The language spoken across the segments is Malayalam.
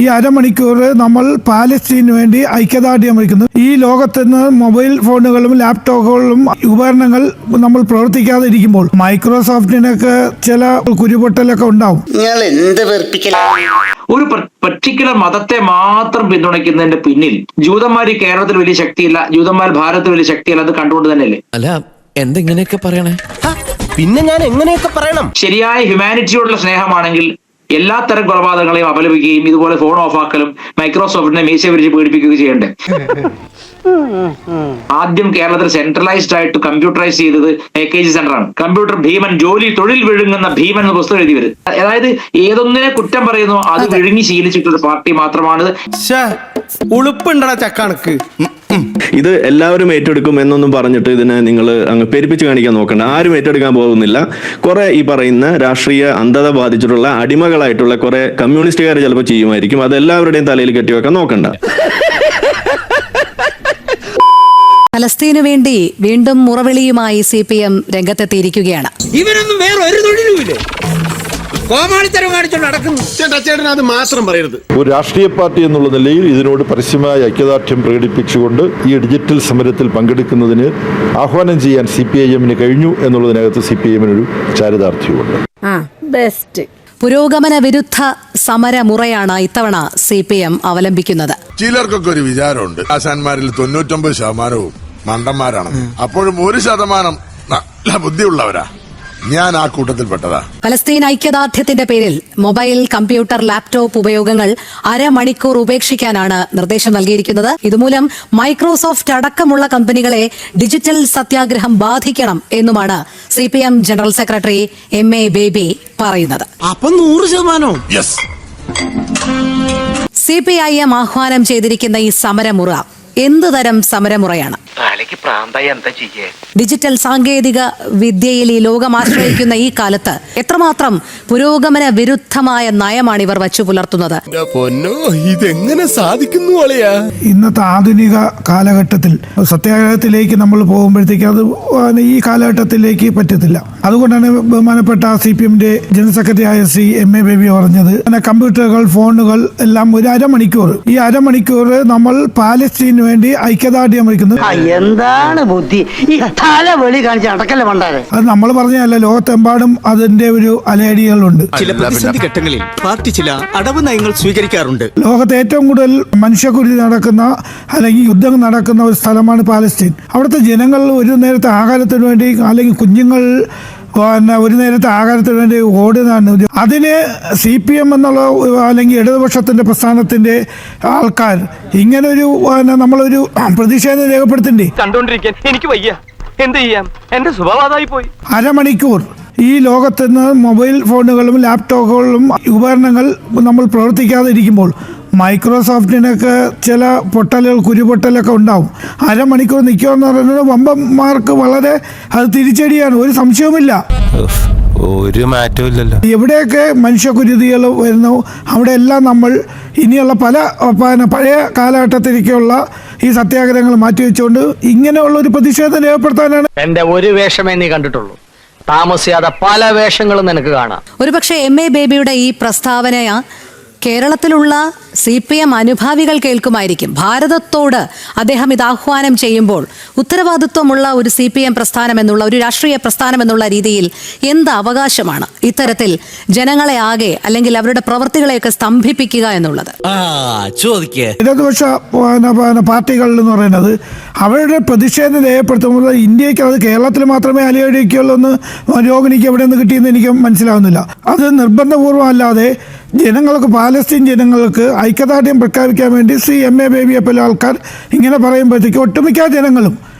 ഈ അരമണിക്കൂർ നമ്മൾ പാലസ്തീനു വേണ്ടി ഐക്യദാർഢ്യം വയ്ക്കുന്നു. ഈ ലോകത്ത് നിന്ന് മൊബൈൽ ഫോണുകളും ലാപ്ടോപ്പുകളും ഉപകരണങ്ങൾ നമ്മൾ പ്രവർത്തിക്കാതെ ഇരിക്കുമ്പോൾ മൈക്രോസോഫ്റ്റിനൊക്കെ ചില കുരുപൊട്ടലൊക്കെ ഉണ്ടാവും. ഒരു പർട്ടിക്കുലർ മതത്തെ മാത്രം പിന്തുണയ്ക്കുന്നതിന്റെ പിന്നിൽ ജൂതന്മാർ കേരളത്തിൽ വലിയ ശക്തിയില്ല, ജൂതന്മാർ ഭാരതത്തിൽ വലിയ ശക്തിയില്ല, അത് കണ്ടുകൊണ്ട് തന്നെയല്ലേ? അല്ല, എന്തെങ്ങനെയൊക്കെ പറയണേ? പിന്നെ ഞാൻ എങ്ങനെയൊക്കെ പറയണം? ശരിയായ ഹ്യൂമാനിറ്റിയോടുള്ള സ്നേഹമാണെങ്കിൽ എല്ലാത്തരം കൊലപാതകങ്ങളെയും അപലപിക്കുകയും ഇതുപോലെ ഫോൺ ഓഫാക്കലും മൈക്രോസോഫ്റ്റിനെ മീശ വിരിച്ച് പീഡിപ്പിക്കുകയും ചെയ്യണ്ടേ? ആദ്യം കേരളത്തിൽ സെൻട്രലൈസ്ഡ് ആയിട്ട് കമ്പ്യൂട്ടറൈസ് ചെയ്തത് AKG സെന്ററാണ്. കമ്പ്യൂട്ടർ ഭീമൻ, തൊഴിൽ വിഴുങ്ങുന്ന ഭീമൻ എന്ന പുസ്തകം എഴുതി വരും. അതായത് ഏതൊന്നിനെ കുറ്റം പറയുന്നു അത് വിഴുങ്ങി ശീലിച്ചിട്ടൊരു പാർട്ടി മാത്രമാണിത്. ഉളുപ്പുണ്ടടാ ചക്കണക്ക്. ഇത് എല്ലാവരും ഏറ്റെടുക്കും എന്നൊന്നും പറഞ്ഞിട്ട് ഇതിനെ നിങ്ങൾ അങ്ങ് പെരുപ്പിച്ച് കാണിക്കാൻ നോക്കണ്ട. ആരും ഏറ്റെടുക്കാൻ പോകുന്നില്ല. കുറെ ഈ പറയുന്ന രാഷ്ട്രീയ അന്ധത ബാധിച്ചിട്ടുള്ള അടിമകളായിട്ടുള്ള കുറെ കമ്മ്യൂണിസ്റ്റുകാർ ചിലപ്പോൾ ചെയ്യുമായിരിക്കും. അത് എല്ലാവരുടെയും തലയിൽ കെട്ടിവെക്കാൻ നോക്കണ്ട. ഫലസ്തീനു വേണ്ടി വീണ്ടും മുറവിളിയുമായി CPM രംഗത്തെത്തിയിരിക്കുകയാണ്. ഇവരൊന്നും വേറെ ഒരു തൊഴിലുമില്ലേ? അത് മാത്രം പറയരുത്. ഒരു രാഷ്ട്രീയ പാർട്ടി എന്നുള്ള നിലയിൽ ഇതിനോട് പരസ്യമായ ഐക്യദാർഢ്യം പ്രകടിപ്പിച്ചുകൊണ്ട് ഈ ഡിജിറ്റൽ സമരത്തിൽ പങ്കെടുക്കുന്നതിന് ആഹ്വാനം ചെയ്യാൻ CPIM കഴിഞ്ഞു എന്നുള്ളതിനകത്ത് CPIM ഒരു ചാരിതാർത്ഥ്യമുണ്ട്. പുരോഗമന വിരുദ്ധ സമരമുറയാണ് ഇത്തവണ CPM അവലംബിക്കുന്നത്. ചിലർക്കൊക്കെ ഒരു വിചാരമുണ്ട്, ആശാന്മാരിൽ 99% മണ്ടന്മാരാണെന്ന്. അപ്പോഴും 1% നല്ല ബുദ്ധിയുള്ളവരാ. ഞാൻ ആ കൂട്ടത്തിൽപ്പെട്ടതാ. ഫലസ്തീൻ ഐക്യദാർഢ്യത്തിന്റെ പേരിൽ മൊബൈൽ, കമ്പ്യൂട്ടർ, ലാപ്ടോപ്പ് ഉപയോഗങ്ങൾ അരമണിക്കൂർ ഉപേക്ഷിക്കാനാണ് നിർദ്ദേശം നൽകിയിരിക്കുന്നത്. ഇതുമൂലം മൈക്രോസോഫ്റ്റ് അടക്കമുള്ള കമ്പനികളെ ഡിജിറ്റൽ സത്യാഗ്രഹം ബാധിക്കണം എന്നുമാണ് CPM general secretary MA baby പറയുന്നത്. അപ്പൊ 100%. CPIM ആഹ്വാനം ചെയ്തിരിക്കുന്ന ഈ സമരമുറ എന്തുതരം സമരമുറയാണ്? ഡിജിറ്റൽ സാങ്കേതിക വിദ്യയിൽ ഈ ലോകം ആശ്രയിക്കുന്ന ഈ കാലത്ത് എത്രമാത്രം പുരോഗമന വിരുദ്ധമായ നയമാണ് ഇവർ വച്ചു പുലർത്തുന്നത്? ഇതെങ്ങനെ സാധിക്കുന്നു? ഇന്നത്തെ ആധുനിക കാലഘട്ടത്തിൽ സത്യാഗ്രഹത്തിലേക്ക് നമ്മൾ പോകുമ്പോഴത്തേക്ക് അത് ഈ കാലഘട്ടത്തിലേക്ക് പറ്റത്തില്ല. അതുകൊണ്ടാണ് ബഹുമാനപ്പെട്ട CPMന്റെ ജനറൽ സെക്രട്ടറി ആയ MA ബേബി പറഞ്ഞത്, കമ്പ്യൂട്ടറുകൾ, ഫോണുകൾ എല്ലാം ഒരു അരമണിക്കൂർ, ഈ അരമണിക്കൂർ നമ്മൾ പാലസ്തീനു വേണ്ടി ഐക്യദാർഢ്യം വയ്ക്കുന്നു. എന്താണ് ബുദ്ധി ഈ തലവെളി കാണിച്ച് അടക്കല്ലേ പണ്ടാരെ? അത് നമ്മൾ പറഞ്ഞല്ല, ലോകത്തെമ്പാടും അതിന്റെ ഒരു അലയടികളുണ്ട്. ചില പ്രതിസന്ധി ഘട്ടങ്ങളിൽ പാർട്ടി ചില അടവ് നയങ്ങൾ സ്വീകരിക്കാറുണ്ട്. ലോകത്ത് ഏറ്റവും കൂടുതൽ മനുഷ്യക്കുരുതി നടക്കുന്ന അല്ലെങ്കിൽ യുദ്ധം നടക്കുന്ന ഒരു സ്ഥലമാണ് പാലസ്തീൻ. അവിടുത്തെ ജനങ്ങൾ ഒരു നേരത്തെ ആഹാരത്തിന് വേണ്ടി അല്ലെങ്കിൽ കുഞ്ഞുങ്ങൾ ഒരു നേരത്തെ ആഹാരത്തിന് വേണ്ടി ഓടുന്നതാണ്. അതിന് CPM എന്നുള്ള അല്ലെങ്കിൽ ഇടതുപക്ഷത്തിന്റെ പ്രസ്ഥാനത്തിന്റെ ആൾക്കാർ ഇങ്ങനൊരു നമ്മളൊരു പ്രതിഷേധം രേഖപ്പെടുത്തണ്ടേ? കണ്ടോണ്ടിരിക്കാൻ എനിക്ക് വയ്യ, എന്ത് ചെയ്യാം, എന്റെ സ്വഭാവമായി പോയി. അരമണിക്കൂർ ഈ ലോകത്ത് നിന്ന് മൊബൈൽ ഫോണുകളും ലാപ്ടോപ്പുകളും ഉപകരണങ്ങൾ നമ്മൾ പ്രവർത്തിക്കാതെ ഇരിക്കുമ്പോൾ മൈക്രോസോഫ്റ്റിനൊക്കെ ചില കുരുപൊട്ടലൊക്കെ ഉണ്ടാവും. അരമണിക്കൂർ നിൽക്കുമെന്ന് പറയുന്നത് വമ്പന്മാർക്ക് വളരെ അത് തിരിച്ചടിയാണ്, ഒരു സംശയവുമില്ല. ഒരു മാറ്റവും ഇല്ലല്ലോ. എവിടെയൊക്കെ മനുഷ്യകുരുതികൾ വരുന്നു അവിടെയെല്ലാം നമ്മൾ ഇനിയുള്ള പഴയ കാലഘട്ടത്തിലേക്കുള്ള ഈ സത്യാഗ്രഹങ്ങൾ മാറ്റിവെച്ചുകൊണ്ട് ഇങ്ങനെയുള്ള ഒരു പ്രതിഷേധം രേഖപ്പെടുത്താനാണ്. എന്റെ ഒരു വേഷമേ നീ കണ്ടിട്ടുള്ളൂ, താമസിയാതെ പല വേഷങ്ങളും നിനക്ക് കാണാം. ഒരുപക്ഷെ MA ബേബിയുടെ ഈ പ്രസ്താവന കേരളത്തിലുള്ള CPM അനുഭാവികൾ കേൾക്കുമായിരിക്കും. ഭാരതത്തോട് അദ്ദേഹം ഇത് ആഹ്വാനം ചെയ്യുമ്പോൾ ഉത്തരവാദിത്വമുള്ള ഒരു CPM പ്രസ്ഥാനം എന്നുള്ള ഒരു രാഷ്ട്രീയ പ്രസ്ഥാനം എന്നുള്ള രീതിയിൽ എന്ത് അവകാശമാണ് ഇത്തരത്തിൽ ജനങ്ങളെ ആകെ അല്ലെങ്കിൽ അവരുടെ പ്രവൃത്തികളെയൊക്കെ സ്തംഭിപ്പിക്കുക എന്നുള്ളത്? ഇടതുപക്ഷ പാർട്ടികൾ എന്ന് പറയുന്നത് അവരുടെ പ്രതിഷേധം രേഖപ്പെടുത്തുമ്പോൾ ഇന്ത്യക്ക് അത് കേരളത്തിൽ മാത്രമേ അലയടിക്കുള്ളൂ എന്ന് രോഗിനിക്ക് എവിടെ നിന്ന് കിട്ടിയെന്ന് എനിക്ക് മനസ്സിലാവുന്നില്ല. അത് നിർബന്ധപൂർവ്വം അല്ലാതെ ജനങ്ങൾക്ക്, പാലസ്തീൻ ജനങ്ങൾക്ക് ഐക്യദാർഢ്യം പ്രഖ്യാപിക്കാൻ വേണ്ടി MA ബേബിയെ പോലെ ആൾക്കാർ ഇങ്ങനെ പറയുമ്പോഴത്തേക്ക് ഒട്ടുമിക്ക ജനങ്ങളും,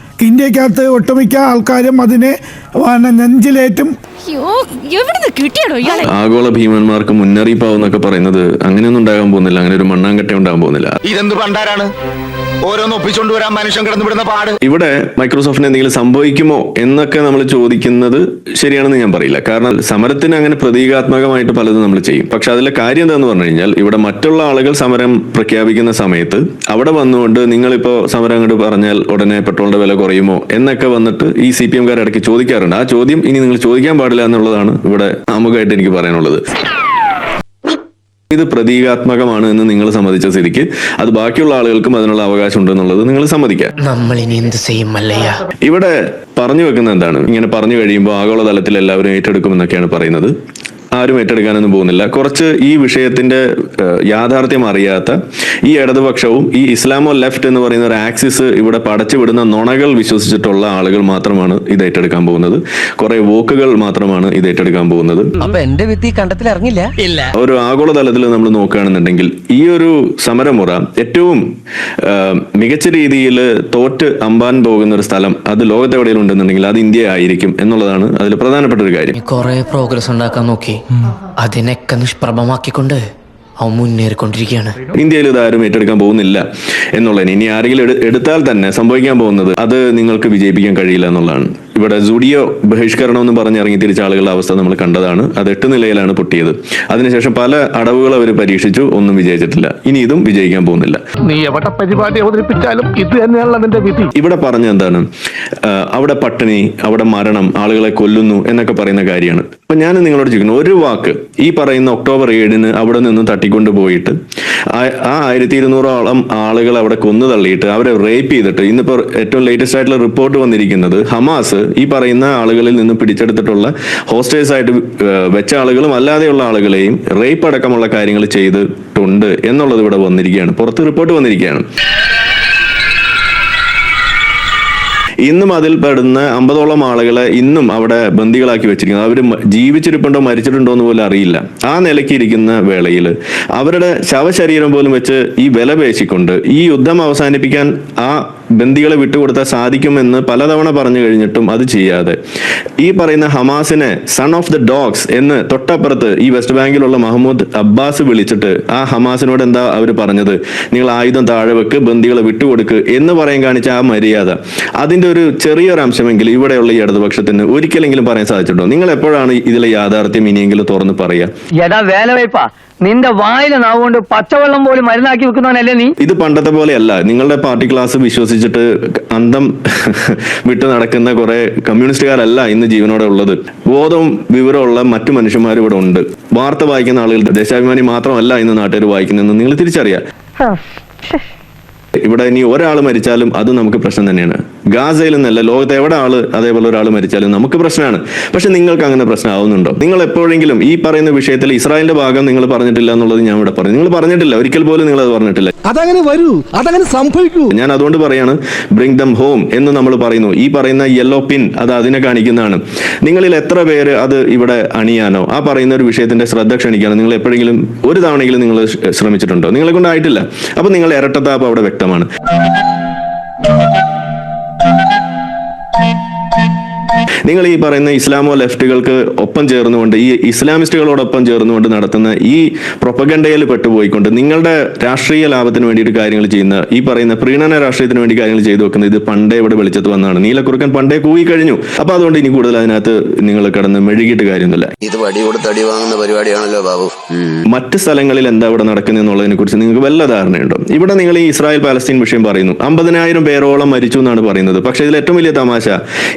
ഇന്ത്യക്കകത്ത് ഒട്ടുമിക്ക ആൾക്കാരും അതിനെ നെഞ്ചിലേറ്റും. ആഗോള ഭീമന്മാർക്ക് മുന്നറിയിപ്പാവെന്നൊക്കെ പറയുന്നത് അങ്ങനെയൊന്നും ഉണ്ടാകാൻ പോകുന്നില്ല. അങ്ങനെ ഒരു മണ്ണാങ്കട്ട ഉണ്ടാകാൻ പോകുന്നില്ല. ഇതെന്ത് പണ്ടാരാണ്? ഓരോന്ന് ഒപ്പിച്ചോണ്ട് വരാൻ മനുഷ്യൻ കിടന്നു വിടുന്ന പാട്. ഇവിടെ മൈക്രോസോഫ്റ്റിന് എന്തെങ്കിലും സംഭവിക്കുമോ എന്നൊക്കെ നമ്മൾ ചോദിക്കുന്നത് ശരിയാണെന്ന് ഞാൻ പറയില്ല. കാരണം സമരത്തിന് അങ്ങനെ പ്രതീകാത്മകമായിട്ട് പലതും നമ്മൾ ചെയ്യും. പക്ഷെ അതിലെ കാര്യം എന്താന്ന് പറഞ്ഞു കഴിഞ്ഞാൽ, ഇവിടെ മറ്റുള്ള ആളുകൾ സമരം പ്രഖ്യാപിക്കുന്ന സമയത്ത് അവിടെ വന്നുകൊണ്ട് നിങ്ങളിപ്പോ സമരം അങ്ങോട്ട് പറഞ്ഞാൽ ഉടനെ പെട്രോളിന്റെ വില കുറയുമോ എന്നൊക്കെ വന്നിട്ട് ഈ CPM-കാർ ഇടയ്ക്ക് ചോദിക്കാറുണ്ട്. ആ ചോദ്യം ഇനി നിങ്ങൾ ചോദിക്കാൻ പാടില്ല എന്നുള്ളതാണ് ഇവിടെ ആമുഖമായിട്ട് എനിക്ക് പറയാനുള്ളത്. ഇത് പ്രതീകാത്മകമാണ് എന്ന് നിങ്ങൾ സമ്മതിച്ച സ്ഥിതിക്ക് അത് ബാക്കിയുള്ള ആളുകൾക്കും അതിനുള്ള അവകാശം ഉണ്ടെന്നുള്ളത് നിങ്ങൾ സമ്മതിക്കാം. നമ്മൾ ഇനി എന്ത് ചെയ്യും മല്ലയ്യ? ഇവിടെ പറഞ്ഞു വെക്കുന്ന എന്താണ്, ഇങ്ങനെ പറഞ്ഞു കഴിയുമ്പോൾ ആഗോളതലത്തിൽ എല്ലാവരും ഏറ്റെടുക്കുമെന്നൊക്കെയാണ് പറയുന്നത്. ആരും ഏറ്റെടുക്കാനൊന്നും പോകുന്നില്ല. കുറച്ച് ഈ വിഷയത്തിന്റെ യാഥാർത്ഥ്യം അറിയാത്ത ഈ ഇടതുപക്ഷവും ഈ ഇസ്ലാമോ ലെഫ്റ്റ് എന്ന് പറയുന്ന ഒരു ആക്സിസ് ഇവിടെ പടച്ചു വിടുന്ന നുണകൾ വിശ്വസിച്ചിട്ടുള്ള ആളുകൾ മാത്രമാണ് ഇത് ഏറ്റെടുക്കാൻ പോകുന്നത്. കുറെ വോക്കുകൾ മാത്രമാണ് ഇത് ഏറ്റെടുക്കാൻ പോകുന്നത്. അപ്പൊ എന്റെ വിത്തി കണ്ടത്തിൽ ഇറങ്ങില്ല. ഇല്ല. ഒരു ആഗോളതലത്തിൽ നമ്മൾ നോക്കുകയാണെന്നുണ്ടെങ്കിൽ ഈ ഒരു സമരമുറ ഏറ്റവും മികച്ച രീതിയിൽ തോറ്റ് അമ്പാൻ പോകുന്ന ഒരു സ്ഥലം അത് ലോകത്ത് എവിടെയെങ്കിലും ഉണ്ടെന്നുണ്ടെങ്കിൽ അത് ഇന്ത്യ ആയിരിക്കും എന്നുള്ളതാണ് അതിൽ പ്രധാനപ്പെട്ട ഒരു കാര്യം. കൊറേ പ്രോഗ്രസ് ഉണ്ടാക്കാൻ നോക്കി, അതിനൊക്കെ നിഷ്പ്രഭമാക്കിക്കൊണ്ട് അവൻ മുന്നേറിക്കൊണ്ടിരിക്കുകയാണ്. ഇന്ത്യയിൽ ഇത് ആരും ഏറ്റെടുക്കാൻ പോകുന്നില്ല എന്നുള്ളതിന് ഇനി ആരെങ്കിലും എടുത്താൽ തന്നെ സംഭവിക്കാൻ പോകുന്നത് അത് നിങ്ങൾക്ക് വിജയിപ്പിക്കാൻ കഴിയില്ല എന്നുള്ളതാണ്. ഇവിടെ സുഡിയോ ബഹിഷ്കരണം എന്ന് പറഞ്ഞിറങ്ങി തിരിച്ച ആളുകളുടെ അവസ്ഥ നമ്മൾ കണ്ടതാണ്. അത് 8 നിലയിലാണ് പൊട്ടിയത്. അതിനുശേഷം പല അടവുകൾ അവർ പരീക്ഷിച്ചു, ഒന്നും വിജയിച്ചിട്ടില്ല. ഇനി ഇതും വിജയിക്കാൻ പോകുന്നില്ല. നീ എവിടെ പരിപാടി അവതരിപ്പിച്ചാലും ഇത് തന്നെയാണല്ലോ നിന്റെ വിധി. ഇവിടെ പറഞ്ഞ എന്താണ്, അവിടെ പട്ടിണി, അവിടെ മരണം, ആളുകളെ കൊല്ലുന്നു എന്നൊക്കെ പറയുന്ന കാര്യമാണ്. അപ്പൊ ഞാൻ നിങ്ങളോട് ചോദിക്കുന്നു, ഒരു വാക്ക് ഈ പറയുന്ന ഒക്ടോബർ 7 അവിടെ നിന്ന് തട്ടിക്കൊണ്ട് പോയിട്ട് ആ 1200ഓളം ആളുകൾ അവിടെ കൊന്നു തള്ളിയിട്ട് അവരെ റേപ്പ് ചെയ്തിട്ട് ഇന്നിപ്പോ ഏറ്റവും ലേറ്റസ്റ്റ് ആയിട്ടുള്ള റിപ്പോർട്ട് വന്നിരിക്കുന്നത് ഹമാസ് ഈ പറയുന്ന ആളുകളിൽ നിന്ന് പിടിച്ചെടുത്തിട്ടുള്ള ഹോസ്റ്റേഴ്സ് ആയിട്ട് വെച്ച ആളുകളും അല്ലാതെയുള്ള ആളുകളെയും റേപ്പ് അടക്കമുള്ള കാര്യങ്ങൾ ചെയ്തിട്ടുണ്ട് എന്നുള്ളത് ഇവിടെ വന്നിരിക്കുകയാണ്, പുറത്ത് റിപ്പോർട്ട് വന്നിരിക്കുകയാണ്. ഇന്നും അതിൽ പെടുന്ന 50ഓളം ആളുകളെ ഇന്നും അവിടെ ബന്ദികളാക്കി വെച്ചിരിക്കുന്നത്. അവർ ജീവിച്ചിരിപ്പുണ്ടോ മരിച്ചിട്ടുണ്ടോ എന്ന് പോലും അറിയില്ല. ആ നിലയ്ക്ക് ഇരിക്കുന്ന വേളയിൽ അവരുടെ ശവശരീരം പോലും വെച്ച് ഈ വില പേശിക്കൊണ്ട് ഈ യുദ്ധം അവസാനിപ്പിക്കാൻ ആ ബന്ദികളെ വിട്ടുകൊടുത്താൽ സാധിക്കുമെന്ന് പലതവണ പറഞ്ഞു കഴിഞ്ഞിട്ടും അത് ചെയ്യാതെ ഈ പറയുന്ന ഹമാസിനെ സൺ ഓഫ് ദ ഡോഗ്സ് എന്ന് തൊട്ടപ്പുറത്ത് ഈ വെസ്റ്റ് ബാങ്കിലുള്ള മഹ്മൂദ് അബ്ബാസ് വിളിച്ചിട്ട് ആ ഹമാസിനോട് എന്താ അവർ പറഞ്ഞത്, നിങ്ങൾ ആയുധം താഴെ വെക്ക്, ബന്ദികളെ വിട്ടുകൊടുക്ക് എന്ന് പറയാൻ കാണിച്ച ആ മര്യാദ, അതിന്റെ ഒരു ചെറിയൊരു അംശമെങ്കിലും ഇവിടെയുള്ള ഈ ഇടതുപക്ഷത്തിന് ഒരിക്കലെങ്കിലും പറയാൻ സാധിച്ചിട്ടുണ്ടോ? നിങ്ങൾ എപ്പോഴാണ് ഇതിലെ യാഥാർത്ഥ്യം ഇനിയെങ്കിലും തുറന്ന് പറയാ? എടാ വേലവയ്പാ, നിന്റെ വായിലെ നാവുകൊണ്ട് പച്ചവെള്ളം പോലും മരുന്നാക്കി വെക്കുന്നവനല്ലേ നീ? ഇത് പണ്ടത്തെ പോലെയല്ല. നിങ്ങളുടെ പാർട്ടി ക്ലാസ് വിശ്വസിച്ചിട്ട് അന്തം വിട്ടു നടക്കുന്ന കുറെ കമ്മ്യൂണിസ്റ്റുകാരല്ല ഇന്ന് ജീവനോടെ ഉള്ളത്. ബോധവും വിവരമുള്ള മറ്റു മനുഷ്യന്മാരും ഇവിടെ ഉണ്ട്. വാർത്ത വായിക്കുന്ന ആളുകൾ ദേശാഭിമാനി മാത്രമല്ല ഇന്ന് നാട്ടുകാർ വായിക്കുന്നതെന്ന് നിങ്ങൾ തിരിച്ചറിയാം. ഇവിടെ ഇനി ഒരാൾ മരിച്ചാലും അത് നമുക്ക് പ്രശ്നം തന്നെയാണ്. ഗാസയിൽ നിന്നല്ല, ലോകത്ത് എവിടെ ആള് അതേപോലെ ഒരാൾ മരിച്ചാലും നമുക്ക് പ്രശ്നമാണ്. പക്ഷെ നിങ്ങൾക്ക് അങ്ങനെ പ്രശ്നമാവുന്നുണ്ടോ? നിങ്ങൾ എപ്പോഴെങ്കിലും ഈ പറയുന്ന വിഷയത്തിൽ ഇസ്രായേലിന്റെ ഭാഗം നിങ്ങൾ പറഞ്ഞിട്ടില്ല എന്നുള്ളത് ഞാൻ ഇവിടെ പറഞ്ഞു. നിങ്ങൾ പറഞ്ഞിട്ടില്ല, ഒരിക്കൽ പോലും നിങ്ങൾ അത് പറഞ്ഞിട്ടില്ല. അതങ്ങനെ വരൂ, അതങ്ങനെ സംഭവിക്കൂ. ഞാൻ അതുകൊണ്ട് പറയാണ്, ബ്രിങ് ദം ഹോം എന്ന് നമ്മൾ പറയുന്നു. ഈ പറയുന്ന യെല്ലോ പിൻ അത് അതിനെ കാണിക്കുന്നതാണ്. നിങ്ങളിൽ എത്ര പേര് അത് ഇവിടെ അണിയാനോ ആ പറയുന്ന ഒരു വിഷയത്തിന്റെ ശ്രദ്ധ ക്ഷണിക്കാനോ നിങ്ങൾ എപ്പോഴെങ്കിലും ഒരു തവണയെങ്കിലും നിങ്ങൾ ശ്രമിച്ചിട്ടുണ്ടോ? നിങ്ങളെ കൊണ്ടായിട്ടില്ല. അപ്പൊ നിങ്ങൾ ഇരട്ടത്താപ്പ് അവിടെ വ്യക്തമാണ്. നിങ്ങൾ ഈ പറയുന്ന ഇസ്ലാമോ ലെഫ്റ്റുകൾക്ക് ഒപ്പം ചേർന്നുകൊണ്ട് ഈ ഇസ്ലാമിസ്റ്റുകളോടൊപ്പം ചേർന്നുകൊണ്ട് നടത്തുന്ന ഈ പ്രൊപ്പഗണ്ടയിൽ പെട്ടുപോയിക്കൊണ്ട് നിങ്ങളുടെ രാഷ്ട്രീയ ലാഭത്തിന് വേണ്ടിയിട്ട് കാര്യങ്ങൾ ചെയ്യുന്ന ഈ പറയുന്ന പ്രീണന രാഷ്ട്രീയത്തിന് വേണ്ടി കാര്യങ്ങൾ ചെയ്തു വെക്കുന്നത് ഇത് പണ്ടേ ഇവിടെ വെളിച്ചത്ത് വന്നതാണ്. നീലക്കുറുക്കൻ പണ്ടേ കൂയി കഴിഞ്ഞു. അപ്പൊ അതുകൊണ്ട് ഇനി കൂടുതൽ അതിനകത്ത് നിങ്ങൾ കിടന്ന് മെഴുകിയിട്ട് കാര്യമൊന്നുമില്ല. ഇത് വടി കൊടുത്ത് അടി വാങ്ങുന്ന പരിപാടിയാണല്ലോ ബാബു. മറ്റ് സ്ഥലങ്ങളിൽ എന്താ ഇവിടെ നടക്കുന്നത് എന്നുള്ളതിനെ കുറിച്ച് നിങ്ങൾക്ക് വല്ല ധാരണയുണ്ടോ? ഇവിടെ നിങ്ങൾ ഈ ഇസ്രായേൽ പാലസ്തീൻ വിഷയം പറയുന്നു, 50,000 പേരോളം മരിച്ചു എന്നാണ് പറയുന്നത്. പക്ഷെ ഇതിൽ ഏറ്റവും വലിയ തമാശ,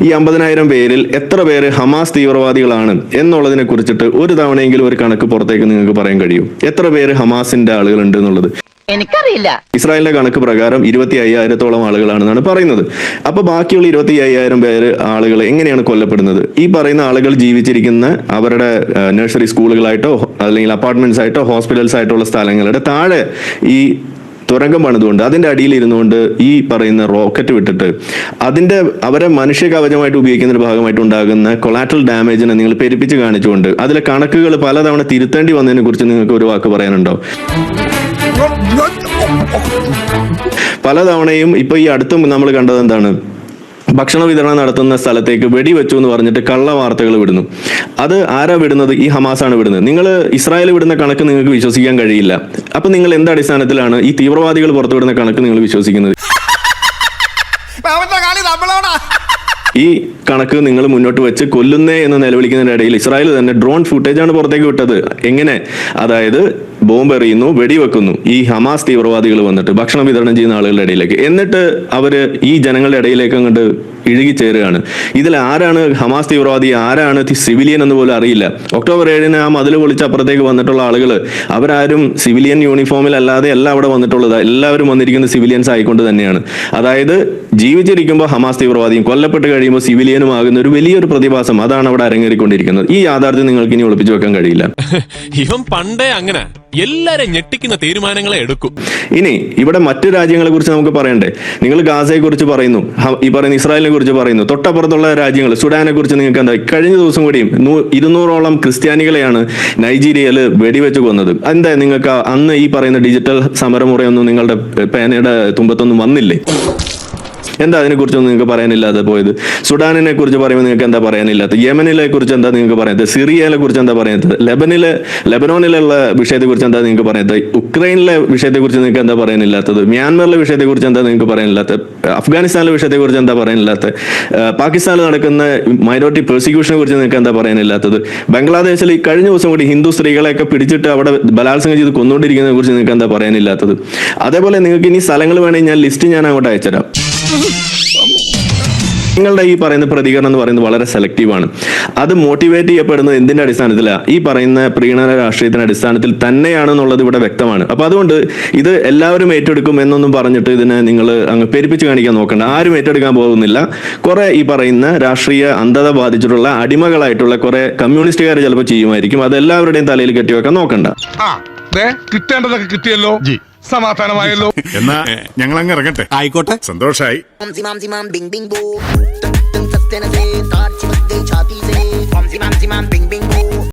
ഈ 50,000 പേരിൽ എത്ര പേര് ഹമാസ് തീവ്രവാദികളാണ് എന്നുള്ളതിനെ കുറിച്ചിട്ട് ഒരു തവണയെങ്കിലും ഒരു കണക്ക് പുറത്തേക്ക് നിങ്ങൾക്ക് പറയാൻ കഴിയും? എത്ര പേര് ഹമാസിന്റെ ആളുകളുണ്ട് എന്നുള്ളത് എനിക്കറിയില്ല. ഇസ്രായേലിന്റെ കണക്ക് പ്രകാരം 25,000-ഓളം ആളുകളാണെന്നാണ് പറയുന്നത്. അപ്പൊ ബാക്കിയുള്ള 25,000 പേര് ആളുകൾ എങ്ങനെയാണ് കൊല്ലപ്പെടുന്നത്? ഈ പറയുന്ന ആളുകൾ ജീവിച്ചിരിക്കുന്ന അവരുടെ നഴ്സറി സ്കൂളുകളായിട്ടോ അല്ലെങ്കിൽ അപ്പാർട്ട്മെന്റ്സ് ആയിട്ടോ ഹോസ്പിറ്റൽസ് ആയിട്ടുള്ള സ്ഥലങ്ങളുടെ താഴെ ഈ തുരങ്കം പണിതുകൊണ്ട് അതിന്റെ അടിയിൽ ഇരുന്നുകൊണ്ട് ഈ പറയുന്ന റോക്കറ്റ് വിട്ടിട്ട് അതിന്റെ അവരെ മനുഷ്യ കവചമായിട്ട് ഉപയോഗിക്കുന്നതിന്റെ ഭാഗമായിട്ട് ഉണ്ടാകുന്ന കൊളാറ്ററൽ ഡാമേജിനെ നിങ്ങൾ പെരുപ്പിച്ച് കാണിച്ചുകൊണ്ട് അതിലെ കണക്കുകൾ പലതവണ തിരുത്തേണ്ടി വന്നതിനെ കുറിച്ച് നിങ്ങൾക്ക് ഒരു വാക്ക് പറയാനുണ്ടോ? പലതവണയും ഇപ്പൊ ഈ അടുത്തും നമ്മൾ കണ്ടത് എന്താണ്, ഭക്ഷണ വിതരണം നടത്തുന്ന സ്ഥലത്തേക്ക് വെടിവെച്ചു എന്ന് പറഞ്ഞിട്ട് കള്ള വാർത്തകൾ വിടുന്നു. അത് ആരാ വിടുന്നത്? ഈ ഹമാസാണ് വിടുന്നത്. നിങ്ങൾ ഇസ്രായേൽ വിടുന്ന കണക്ക് നിങ്ങൾക്ക് വിശ്വസിക്കാൻ കഴിയില്ല. അപ്പൊ നിങ്ങൾ എന്ത് അടിസ്ഥാനത്തിലാണ് ഈ തീവ്രവാദികൾ പുറത്തുവിടുന്ന കണക്ക് നിങ്ങൾ വിശ്വസിക്കുന്നത്? ഈ കണക്ക് നിങ്ങൾ മുന്നോട്ട് വെച്ച് കൊല്ലുന്നേ എന്ന് നിലവിളിക്കുന്നതിന്റെ ഇടയിൽ ഇസ്രായേൽ തന്നെ ഡ്രോൺ ഫുട്ടേജാണ് പുറത്തേക്ക് വിട്ടത്. എങ്ങനെ? അതായത് ബോംബ് എറിയുന്നു, വെടിവെക്കുന്നു ഈ ഹമാസ് തീവ്രവാദികൾ വന്നിട്ട് ഭക്ഷണം വിതരണം ചെയ്യുന്ന ആളുകളുടെ ഇടയിലേക്ക്. എന്നിട്ട് അവര് ഈ ജനങ്ങളുടെ ഇടയിലേക്ക് അങ്ങോട്ട് ഇഴുകിച്ചേരുകയാണ്. ഇതിൽ ആരാണ് ഹമാസ് തീവ്രവാദി, ആരാണ് സിവിലിയൻ എന്ന് പോലും അറിയില്ല. ഒക്ടോബർ 7 ആ മതിൽ പൊളിച്ച് അപ്പുറത്തേക്ക് വന്നിട്ടുള്ള ആളുകൾ അവരാരും സിവിലിയൻ യൂണിഫോമിൽ അല്ലാതെ അല്ല അവിടെ വന്നിട്ടുള്ളത്. എല്ലാവരും വന്നിരിക്കുന്ന സിവിലിയൻസ് ആയിക്കൊണ്ട് തന്നെയാണ്. അതായത് ജീവിച്ചിരിക്കുമ്പോൾ ഹമാസ് തീവ്രവാദിയും കൊല്ലപ്പെട്ട് കഴിയുമ്പോൾ സിവിലിയനും ആകുന്ന ഒരു വലിയൊരു പ്രതിഭാസം അതാണ് അവിടെ അരങ്ങേറിക്കൊണ്ടിരിക്കുന്നത്. ഈ യാഥാർത്ഥ്യം നിങ്ങൾക്ക് ഇനി ഒളിപ്പിച്ചു വെക്കാൻ കഴിയില്ല. ഇവൻ പണ്ടേ അങ്ങനെ എല്ലാരും ഞെട്ടിക്കുന്ന തീരുമാനങ്ങളെ എടുക്കും. ഇനി ഇവിടെ മറ്റു രാജ്യങ്ങളെ കുറിച്ച് നമുക്ക് പറയണ്ടേ? നിങ്ങൾ ഗാസയെ കുറിച്ച് പറയുന്നു, ഈ പറയുന്ന ഇസ്രായേലിനെ കുറിച്ച് പറയുന്നു, തൊട്ടപ്പുറത്തുള്ള രാജ്യങ്ങൾ സുഡാനെ കുറിച്ച് നിങ്ങൾക്ക് എന്താ? കഴിഞ്ഞ ദിവസം കൂടിയും 200ഓളം ക്രിസ്ത്യാനികളെയാണ് നൈജീരിയയിൽ വെടിവെച്ച് കൊന്നത്. എന്താ നിങ്ങൾക്ക് അന്ന് ഈ പറയുന്ന ഡിജിറ്റൽ സമരമുറയൊന്നും നിങ്ങളുടെ പേനയുടെ തുമ്പത്തൊന്നും വന്നില്ലേ? എന്താ അതിനെക്കുറിച്ചൊന്നും നിങ്ങൾക്ക് പറയാനില്ലാതെ പോയത്? സുഡാനിനെ കുറിച്ച് പറയുമ്പോൾ നിങ്ങൾക്ക് എന്താ പറയാനില്ലാത്തത്? യമനിലെ കുറിച്ച് എന്താ നിങ്ങൾക്ക് പറയാത്തത്? സിറിയയിലെ കുറിച്ച് എന്താ പറയാത്തത്? ലെബനോനിലുള്ള വിഷയത്തെക്കുറിച്ച് എന്താ നിങ്ങൾക്ക് പറയാത്തത്? ഉക്രൈനിലെ വിഷയത്തെക്കുറിച്ച് നിങ്ങൾക്ക് എന്താ പറയാനില്ലാത്തത്? മ്യാൻമറിലെ വിഷയത്തെക്കുറിച്ച് എന്താ നിങ്ങൾക്ക് പറയാനില്ലാത്തത്? അഫ്ഗാനിസ്ഥാനിലെ വിഷയത്തെക്കുറിച്ച് എന്താ പറയാനില്ലാത്തത്? പാകിസ്ഥാനിൽ നടക്കുന്ന മൈനോറിറ്റി പെർസിക്യൂഷനെ കുറിച്ച് നിങ്ങൾക്ക് എന്താ പറയാനില്ലാത്തത്? ബംഗ്ലാദേശിൽ ഈ കഴിഞ്ഞ ദിവസം കൂടി ഹിന്ദു സ്ത്രീകളെയൊക്കെ പിടിച്ചിട്ട് അവിടെ ബലാത്സംഗം ചെയ്ത് കൊന്നുകൊണ്ടിരിക്കുന്നതിനെ കുറിച്ച് നിങ്ങൾക്ക് എന്താ പറയാനില്ലാത്തത്? അതേപോലെ നിങ്ങൾക്ക് ഇനി സ്ഥലങ്ങൾ വേണമെങ്കിൽ ഞാൻ ലിസ്റ്റ് ഞാൻ അങ്ങോട്ട് അയച്ചുതരാം. നിങ്ങളുടെ ഈ പറയുന്ന പ്രതികരണം എന്ന് പറയുന്നത് വളരെ സെലക്റ്റീവാണ്. അത് മോട്ടിവേറ്റ് ചെയ്യപ്പെടുന്നത് എന്തിന്റെ അടിസ്ഥാനത്തിലാണ്? ഈ പറയുന്ന പ്രീണന രാഷ്ട്രീയത്തിന്റെ അടിസ്ഥാനത്തിൽ തന്നെയാണെന്നുള്ളത് ഇവിടെ വ്യക്തമാണ്. അപ്പൊ അതുകൊണ്ട് ഇത് എല്ലാവരും ഏറ്റെടുക്കും എന്നൊന്നും പറഞ്ഞിട്ട് ഇതിനെ നിങ്ങൾ അങ്ങ് പെരുപ്പിച്ച് കാണിക്കാൻ നോക്കണ്ട. ആരും ഏറ്റെടുക്കാൻ പോകുന്നില്ല. കുറെ ഈ പറയുന്ന രാഷ്ട്രീയ അന്ധത ബാധിച്ചിട്ടുള്ള അടിമകളായിട്ടുള്ള കുറെ കമ്മ്യൂണിസ്റ്റുകാർ ചിലപ്പോൾ ചെയ്യുമായിരിക്കും. അത് എല്ലാവരുടെയും തലയിൽ കെട്ടിവെക്കാൻ നോക്കണ്ട. കിട്ടേണ്ടതൊക്കെ കിട്ടിയല്ലോ, സമാധാനമായല്ലോ. എന്നാ ഞങ്ങൾ അങ്ങ് ഇറങ്ങട്ടെ. ആയിക്കോട്ടെ, സന്തോഷായി.